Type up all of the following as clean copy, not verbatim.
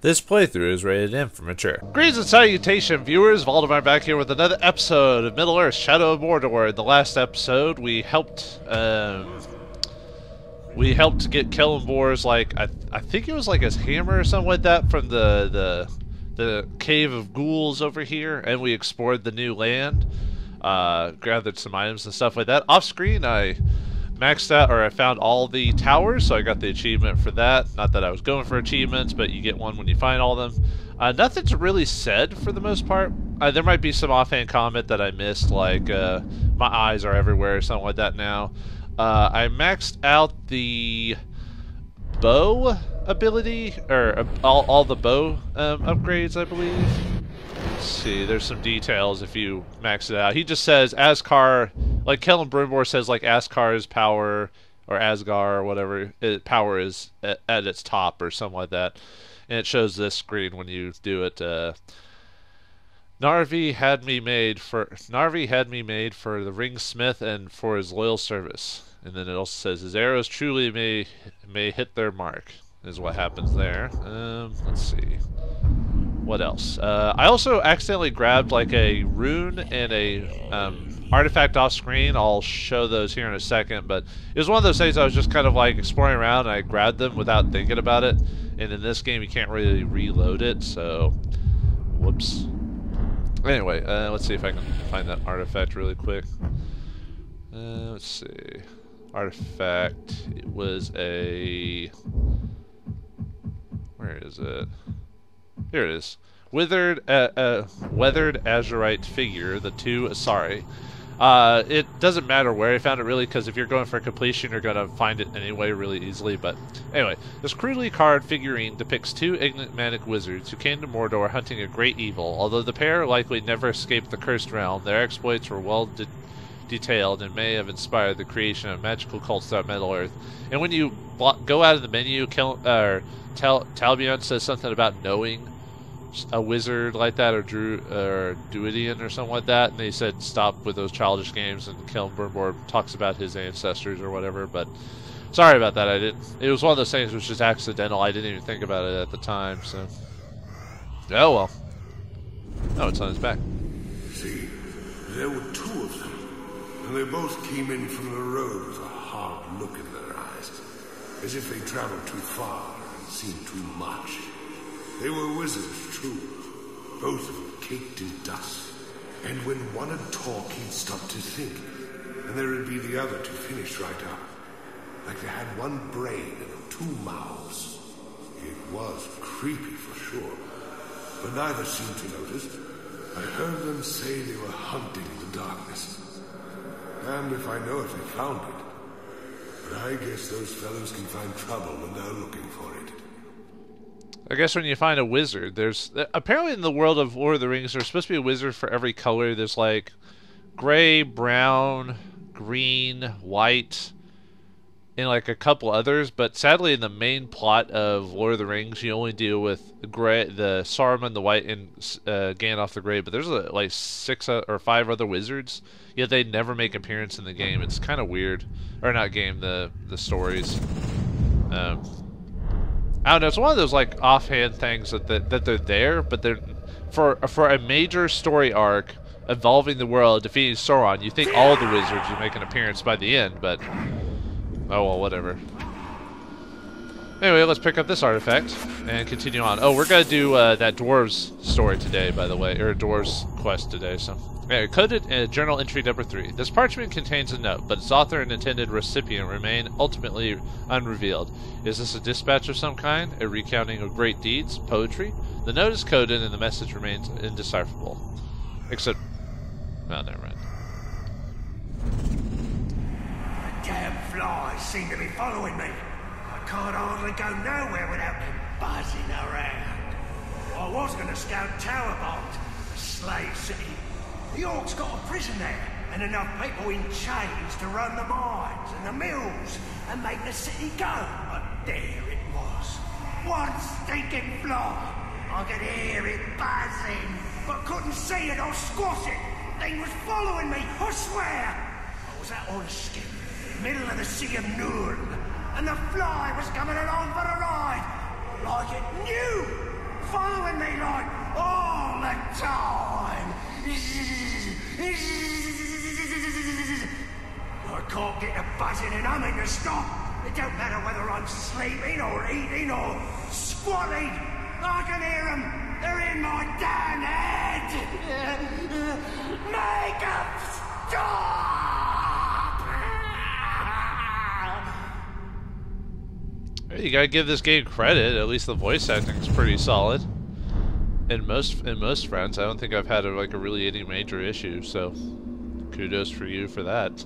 This playthrough is rated M for mature. Greetings and salutation, viewers. Vauldemare back here with another episode of Middle-earth: Shadow of Mordor. In the last episode, we helped get Celebrimbor's, like, I think it was like his hammer or something like that from the cave of ghouls over here, and we explored the new land, gathered some items and stuff like that. Off screen, I maxed out, or I found all the towers, so I got the achievement for that. Not that I was going for achievements, but you get one when you find all of them. Nothing's really said for the most part. There might be some offhand comment that I missed, like my eyes are everywhere or something like that now. I maxed out the bow ability, or all the bow upgrades, I believe. Let's see, there's some details if you max it out. He just says Ascar, like Celebrimbor's says, like Ascar's power, or Asgar, or whatever, power is at its top, or something like that. And it shows this screen when you do it. Narvi had me made for the ringsmith and for his loyal service. And then it also says his arrows truly may hit their mark, is what happens there. Let's see. What else? I also accidentally grabbed like a rune and a artifact off screen. I'll show those here in a second, but it was one of those things I was just kind of like exploring around and I grabbed them without thinking about it. And in this game you can't really reload it, so whoops. Anyway, let's see if I can find that artifact really quick. Let's see. Artifact, it was a... where is it? Here it is. Weathered azurite figure, the two Asari. It doesn't matter where I found it really, because if you're going for completion, you're going to find it anyway really easily. But anyway, this crudely carved figurine depicts two enigmatic wizards who came to Mordor hunting a great evil. Although the pair likely never escaped the cursed realm, their exploits were well detailed and may have inspired the creation of magical cults throughout Middle-earth. And when you go out of the menu, Talbion says something about knowing a wizard like that, or Druidian or something like that, and they said stop with those childish games, and Celebrimbor talks about his ancestors or whatever. But sorry about that, it was one of those things that was just accidental. I didn't even think about it at the time, so oh well. Oh, it's on his back. See, there were two of them, and they both came in from the road with a hard look in their eyes, as if they traveled too far and seen too much. They were wizards, true, both of them caked in dust. And when one would talk, he'd stop to think, and there would be the other to finish right up, like they had one brain and two mouths. It was creepy for sure, but neither seemed to notice. I heard them say they were hunting the darkness, and if I know if they found it, but I guess those fellows can find trouble when they're looking for it. I guess when you find a wizard, there's... apparently in the world of Lord of the Rings, there's supposed to be a wizard for every color. There's like gray, brown, green, white, and like a couple others. But sadly in the main plot of Lord of the Rings, you only deal with the Saruman, the white, and Gandalf the gray. But there's like 6 or 5 other wizards, yet they never make appearance in the game. It's kind of weird. Or not game, the stories. I don't know, it's one of those like offhand things that they're there, but they're for a major story arc involving the world defeating Sauron. You think all the wizards would make an appearance by the end, but oh well, whatever. Anyway, let's pick up this artifact and continue on. Oh, we're gonna do that dwarves story today, by the way, or dwarves quest today. So, anyway, coded journal entry number 3. This parchment contains a note, but its author and intended recipient remain ultimately unrevealed. Is this a dispatch of some kind? A recounting of great deeds? Poetry? The note is coded and the message remains indecipherable. Except... oh, never mind. The damn flies seem to be following me. I can't hardly go nowhere without them buzzing around. I was going to scout Towerbolt, the slave city. The Orcs got a prison there, and enough people in chains to run the mines and the mills and make the city go. But there it was. One stinking fly. I could hear it buzzing, but couldn't see it or squash it. Thing was following me, I swear. I was out on a skip, middle of the Sea of Nurn, and the fly was coming along for a ride, like it knew. gonna stop. It don't matter whether I'm sleeping or eating or squatting. I can hear them. They're in my damn head. Make them stop! You gotta give this game credit. At least the voice acting is pretty solid. In most Friends, I don't think I've had a really any major issue. So, kudos for you for that.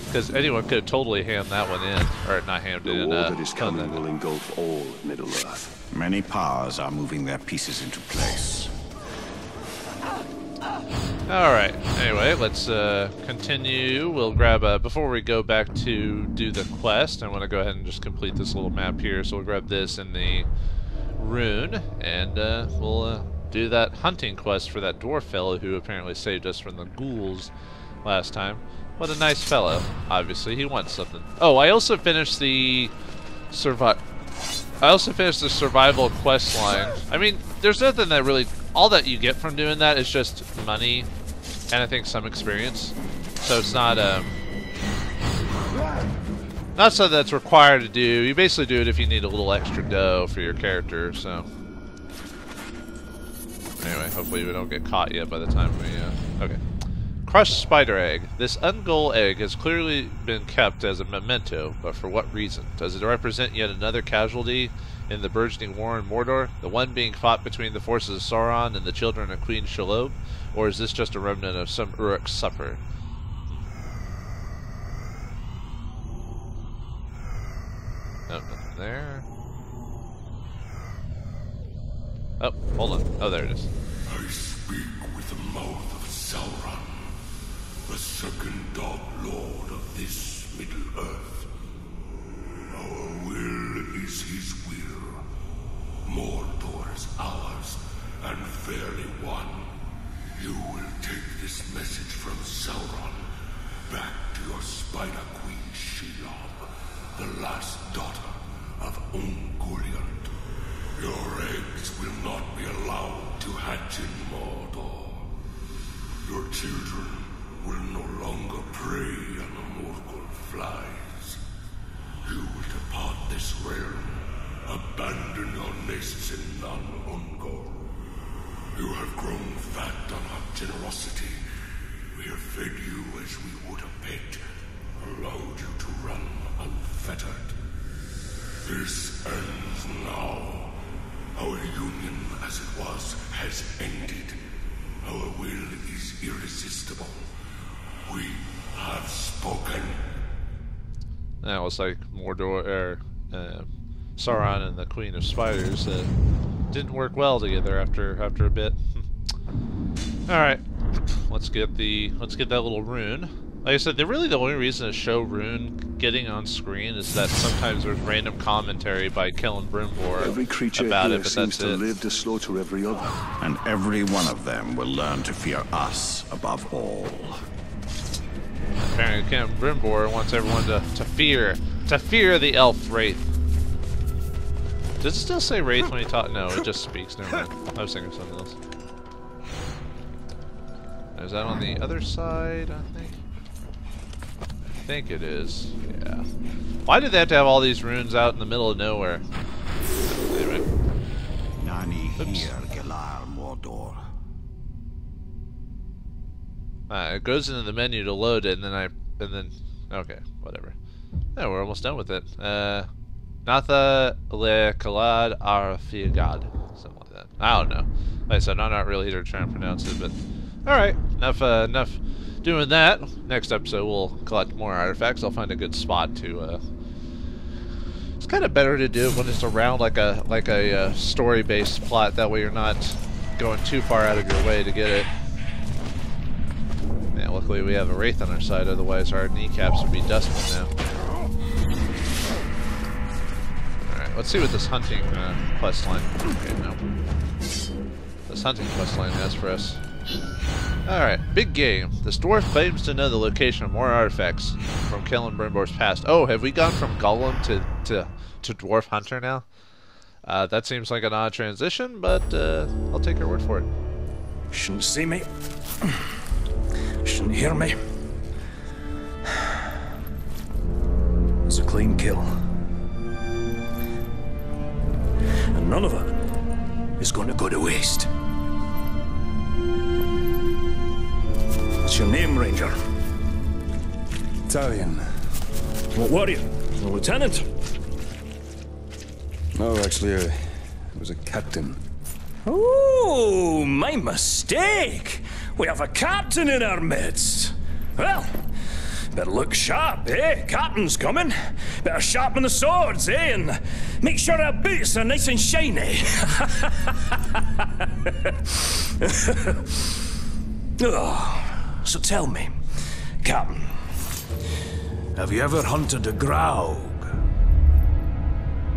Because anyone could have totally hammed that one in, or not hammed it in. The war that is coming will engulf all of Middle-earth. Many powers are moving their pieces into place. Alright, anyway, let's continue. We'll grab, before we go back to do the quest, I want to go ahead and just complete this little map here, so we'll grab this in the rune, and we'll do that hunting quest for that dwarf fellow who apparently saved us from the ghouls last time. What a nice fellow. Obviously, he wants something. Oh, I also finished the survival quest line. I mean, there's nothing that really... All that you get from doing that is just money and I think some experience. So it's not something that's required to do. You basically do it if you need a little extra dough for your character, so... Anyway, hopefully we don't get caught yet by the time we... Okay. Crushed spider egg. This ungol egg has clearly been kept as a memento, but for what reason? Does it represent yet another casualty in the burgeoning war in Mordor, the one being fought between the forces of Sauron and the children of Queen Shelob, or is this just a remnant of some Uruk supper? Oh, nothing there. Oh, hold on. Oh, there it is. I speak with the mouth of Sauron, the second Dark Lord of this Middle-earth. Our will is his will. Mordor is ours, and fairly won. You will take this message from Sauron back to your Spider Queen Shelob, the last daughter of Ungoliant. Your eggs will not be allowed to hatch in Mordor. Your children will no longer prey on the Morgul flies. You will depart this realm, abandon your nests in non-Ungol. You have grown fat on our generosity. We have fed you as we would a pet, allowed you to run unfettered. This ends now. Our union, as it was, has ended. Our will is irresistible. We have spoken. That was like Mordor, Sauron and the Queen of Spiders didn't work well together after a bit. All right, let's get that little rune. Like I said, the only reason to show rune getting on screen is that sometimes there's random commentary by Kellen Brimbor Every creature about here it, but seems that's to it. live to slaughter every other. And every one of them will learn to fear us above all. Apparently, Kellen Brimbor wants everyone to fear the elf wraith. Does it still say wraith when he talks? No, it just speaks. Never mind. I was thinking of something else. Is that on the other side? I think it is. Yeah. Why did they have to have all these runes out in the middle of nowhere? Anyway. Nani Oops. here, Galar Mordor. It goes into the menu to load it, and then okay, whatever. Yeah, we're almost done with it. Natha le Kalad Arfiagad, something like that. I don't know. Like I said, I'm not really here to try and pronounce it, but all right, enough doing that. Next episode, we'll collect more artifacts. I'll find a good spot to. It's kind of better to do it when it's around like a story-based plot. That way, you're not going too far out of your way to get it. Yeah, luckily we have a wraith on our side. Otherwise, our kneecaps would be dusted now. All right, let's see what this hunting quest line. Okay, no. This hunting quest line has for us. Alright, big game. This dwarf claims to know the location of more artifacts from Kellen Brimbor's past. Oh, have we gone from Gollum to dwarf hunter now? That seems like an odd transition, but I'll take your word for it. Shouldn't see me. Shouldn't hear me. clean kill. And none of it is going to go to waste. What's your name, Ranger? Italian. What warrior? A lieutenant? No, actually, I was a captain. Oh, my mistake! We have a captain in our midst. Well, better look sharp, eh? Captain's coming. Better sharpen the swords, eh? And make sure our boots are nice and shiny. Oh, so tell me, Captain, have you ever hunted a graug?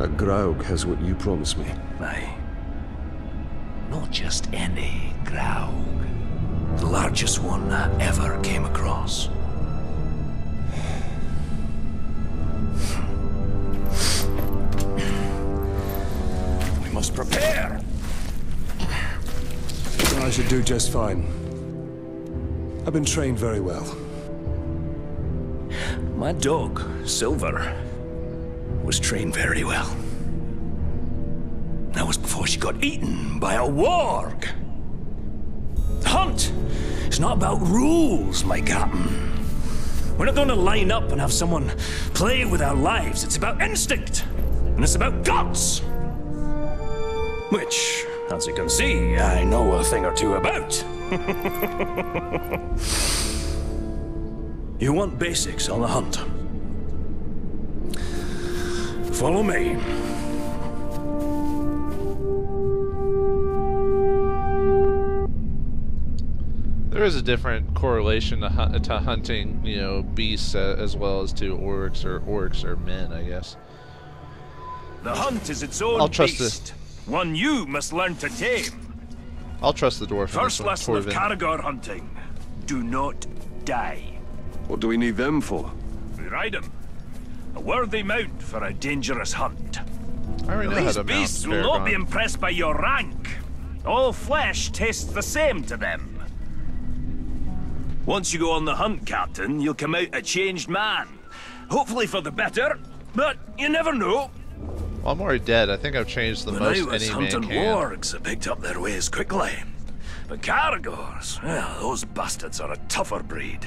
A graug has what you promised me. Aye. Not just any graug. The largest one I ever came across. We must prepare! I should do just fine. I've been trained very well. My dog, Silver, was trained very well. That was before she got eaten by a warg. The hunt is not about rules, my captain. We're not going to line up and have someone play with our lives. It's about instinct, and it's about guts. Which, as you can see, I know a thing or two about. You want basics on the hunt? Follow me. There is a different correlation to hunting, you know, beasts as well as to orcs or men, I guess. The hunt is its own I'll trust beast. One you must learn to tame. I'll trust the dwarf. First lesson of Torvin. Caragor hunting. Do not die. What do we need them for? We ride them. A worthy mount for a dangerous hunt. I already know how These to mount beasts will not be Paragon. impressed by your rank. All flesh tastes the same to them. Once you go on the hunt, Captain, you'll come out a changed man. Hopefully for the better, but you never know. Well, I'm already dead. I think I've changed the When most I was any man hunting can. wargs that picked up their ways quickly. But Caragors, well, those bastards are a tougher breed.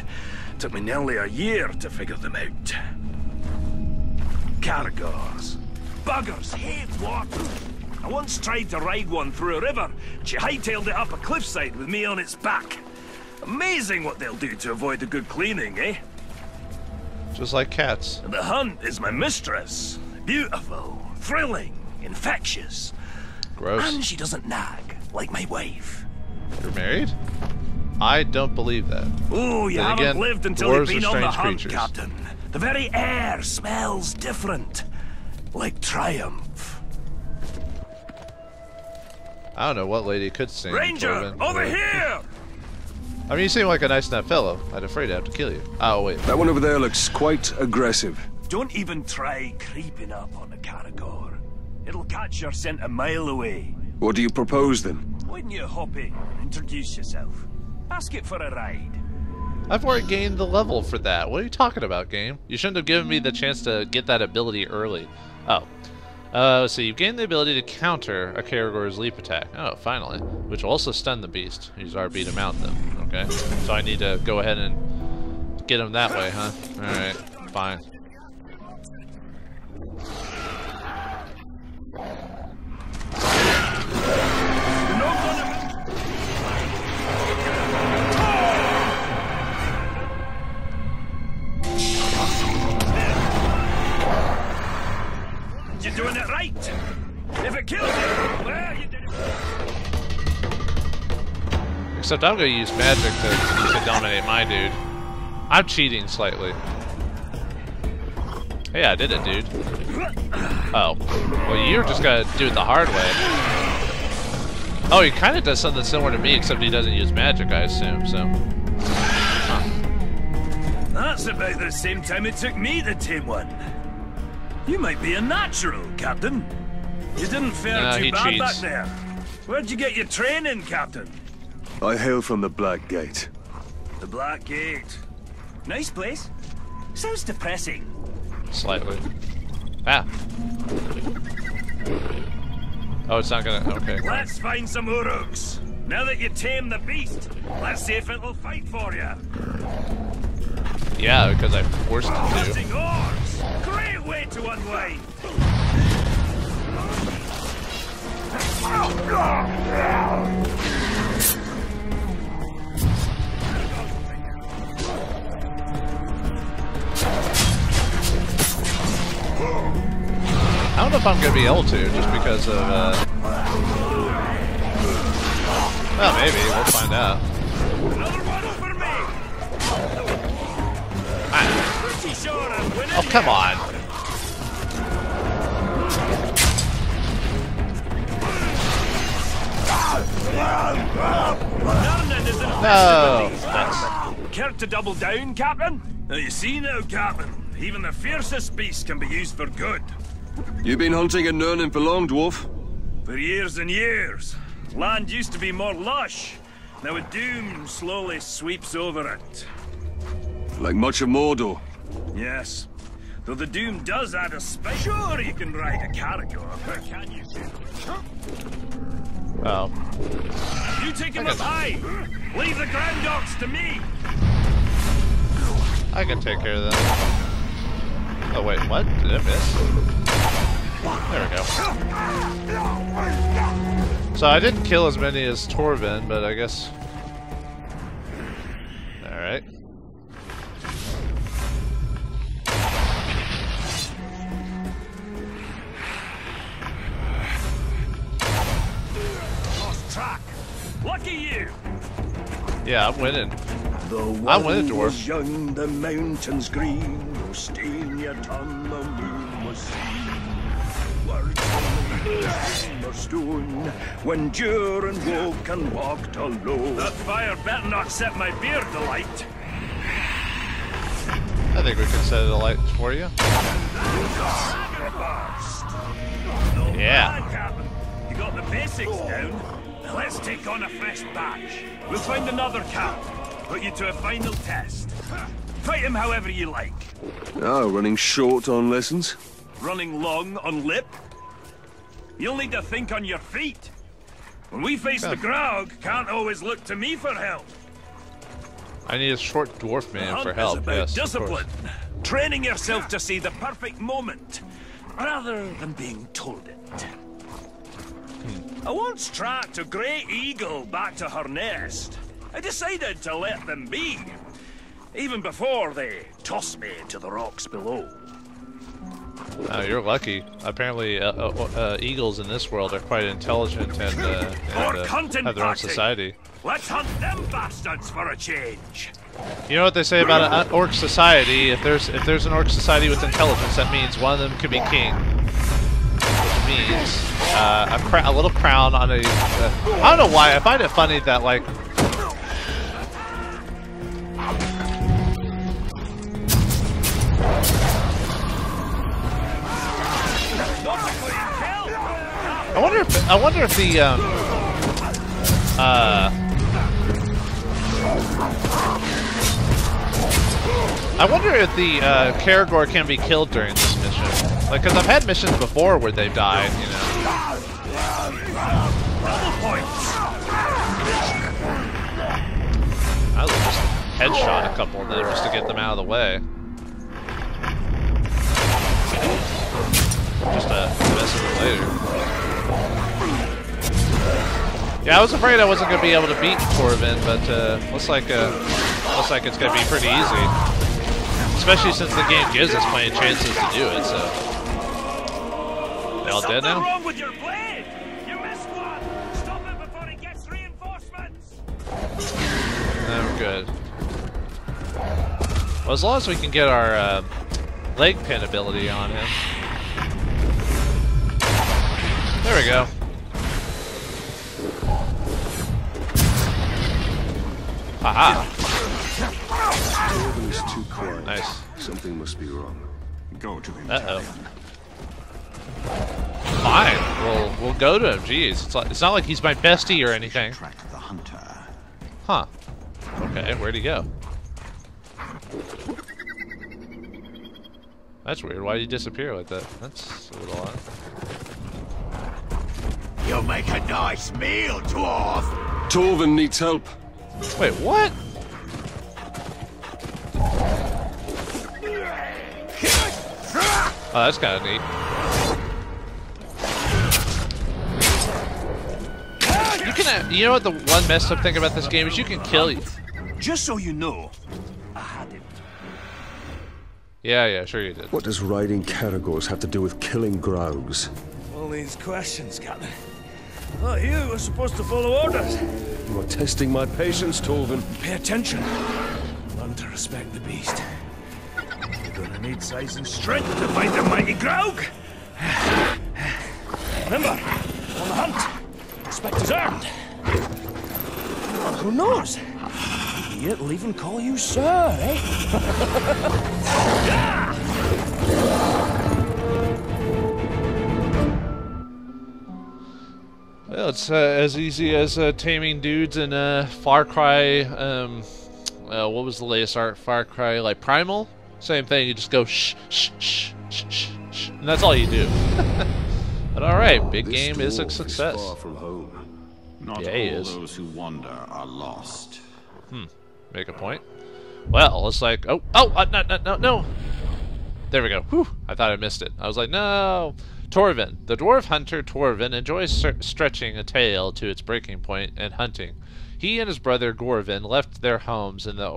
Took me nearly a year to figure them out. Caragors. Buggers hate water. I once tried to ride one through a river. She hightailed it up a cliffside with me on its back. Amazing what they'll do to avoid a good cleaning, eh? Just like cats. The hunt is my mistress. Beautiful, thrilling, infectious. Gross. And she doesn't nag, like my wife. You're married? I don't believe that. Oh, you Then haven't again, lived until dwarves you've been are on the strange hunt, creatures. Captain. The very air smells different. Like triumph. I don't know what lady could sing. Ranger, Torvin, over but- here! I mean, you seem like a nice enough fellow. I'd afraid I have to kill you. Oh, wait. That one over there looks quite aggressive. Don't even try creeping up on the Caragor. It'll catch your scent a mile away. What do you propose then? Why don't you hop in and introduce yourself? Ask it for a ride. I've already gained the level for that. What are you talking about, game? You shouldn't have given me the chance to get that ability early. Oh. So you've gained the ability to counter a Caragor's leap attack. Oh, finally. Which will also stun the beast. Use RB to mount them. Okay. So I need to go ahead and get him that way, huh? Alright. Fine. You're doing it right. If it kills you, well, you did it. Except I'm gonna use magic to dominate my dude. I'm cheating slightly. Hey, I did it, dude. Oh. Well, you're just gonna do it the hard way. Oh, he kind of does something similar to me, except he doesn't use magic, I assume, so. Huh. That's about the same time it took me to tame one. You might be a natural, Captain. You didn't fare Nah, too he bad cheats. back there. Where'd you get your training, Captain? I hail from the Black Gate. The Black Gate. Nice place. Sounds depressing. Slightly. Ah. Oh, it's not gonna. Okay. Let's find some uruks. Now that you tame the beast, let's see if it'll fight for you. Yeah, because I forced it to. Hunting orcs! Great way to unwind. I don't know if I'm gonna be able to, just because of. Well, maybe we'll find out. Another one for me. Pretty sure I'm winning. Oh, come on. No. Thanks. Care to double down, Captain? Now you see now, Captain. Even the fiercest beast can be used for good. You been hunting in Nurnin for long, dwarf? For years and years. Land used to be more lush. Now a doom slowly sweeps over it. Like much of Mordor. Yes. Though the doom does add a spice. Sure, you can ride a carriage, but can you? Oh. You take him up high. Leave the ground dogs to me. I can take care of that. Oh wait, what? Did I miss? There we go. So I didn't kill as many as Torvin, but I guess... Alright. Lost track. Lucky you. Yeah, I'm winning. The I'm winning, was dwarf. young, the mountains green, no stain yet on the moon was seen. Words only or stone, when Durin woke and walked alone. That fire better not set my beard alight. I think we can set it alight for you. Yeah. Captain. You got the basics down. Now let's take on a fresh batch. We'll find another cap. Put you to a final test. Fight him however you like. Oh, running short on lessons? Running long on lip. You'll need to think on your feet. When we face the Graug, can't always look to me for help. I need a short dwarf man Hunt for is help, about yes, discipline. Training yourself to see the perfect moment, rather than being told it. I once tracked a great eagle back to her nest. I decided to let them be, even before they tossed me to the rocks below. Oh, you're lucky. Apparently, eagles in this world are quite intelligent and have their own society. Let's hunt them bastards for a change. You know what they say about an orc society? If there's an orc society with intelligence, that means one of them could be king. Which means a little crown on a. I don't know why. I find it funny that like. I wonder if the Karagor can be killed during this mission. Like, because I've had missions before where they've died, you know. I would just headshot a couple of them just to get them out of the way. Just to mess with it later. Yeah, I was afraid I wasn't going to be able to beat Torvin, but looks like it's going to be pretty easy. Especially since the game gives us plenty of chances to do it, so. They all dead now? Wrong with your blade? You missed one! Stop it before it gets reinforcements! No, we're good. Well, as long as we can get our leg pin ability on him. There we go. Aha! Torvin is too quiet. Nice. Something must be wrong. Go to him. Uh-oh. Fine. We'll go to him. Jeez, it's not like he's my bestie or anything. Track the hunter. Huh. Okay, where'd he go? That's weird. Why did he disappear like that? That's a little odd. You'll make a nice meal, dwarf. Torvin needs help. Wait, what? Oh, that's kind of neat. You can, you know what the one messed up thing about this game is? You can kill you. Just so you know, I had him. Yeah, sure you did. What does riding caragors have to do with killing Graugs? All these questions, Captain. Oh, you were supposed to follow orders. You are testing my patience, Torvin. Pay attention. Learn to respect the beast. You're gonna need size and strength to fight the mighty Graug. Remember, on the hunt, respect is earned. Who knows? Maybe it'll even call you sir, eh? Well, it's as easy as taming dudes in Far Cry. What was the latest art? Far Cry, like Primal. Same thing. You just go shh, shh, shh, shh, shh, shh, and that's all you do. But all right, big game is a success. Far from home. Not Yeah, he all is. those who wander are lost. Make a point. Well, it's like, no. There we go. Whew, I thought I missed it. I was like, no. Torvin. The dwarf hunter Torvin enjoys stretching a tail to its breaking point and hunting. He and his brother Gorvin left their homes in the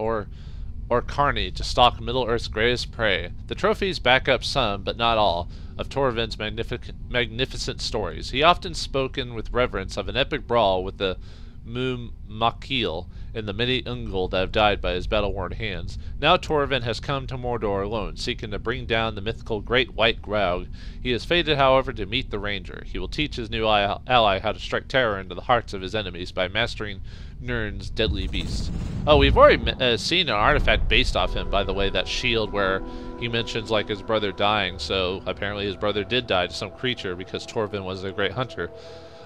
Orcarni to stalk Middle-earth's greatest prey. The trophies back up some, but not all, of Torvin's magnificent stories. He often spoken with reverence of an epic brawl with the Makil and the many Ungol that have died by his battle-worn hands. Now Torvin has come to Mordor alone, seeking to bring down the mythical Great White Graug. He is fated, however, to meet the Ranger. He will teach his new ally how to strike terror into the hearts of his enemies by mastering Nirn's deadly beast. Oh, we've already seen an artifact based off him, by the way, that shield where he mentions like his brother dying, so apparently his brother did die to some creature because Torvin was a great hunter.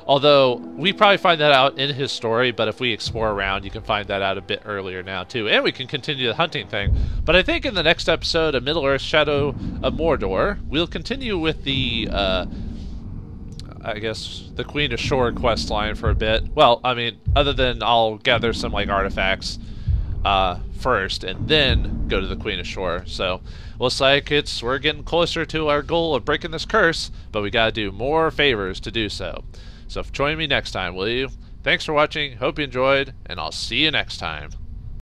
Although, we probably find that out in his story, but if we explore around, you can find that out a bit earlier now, too. And we can continue the hunting thing. But I think in the next episode of Middle-earth Shadow of Mordor, we'll continue with the, I guess, the Queen of Shore quest line for a bit. Well, I mean, other than I'll gather some, like, artifacts first, and then go to the Queen of Shore. So, looks like we're getting closer to our goal of breaking this curse, but we gotta do more favors to do so. So join me next time, will you? Thanks for watching, hope you enjoyed, and I'll see you next time.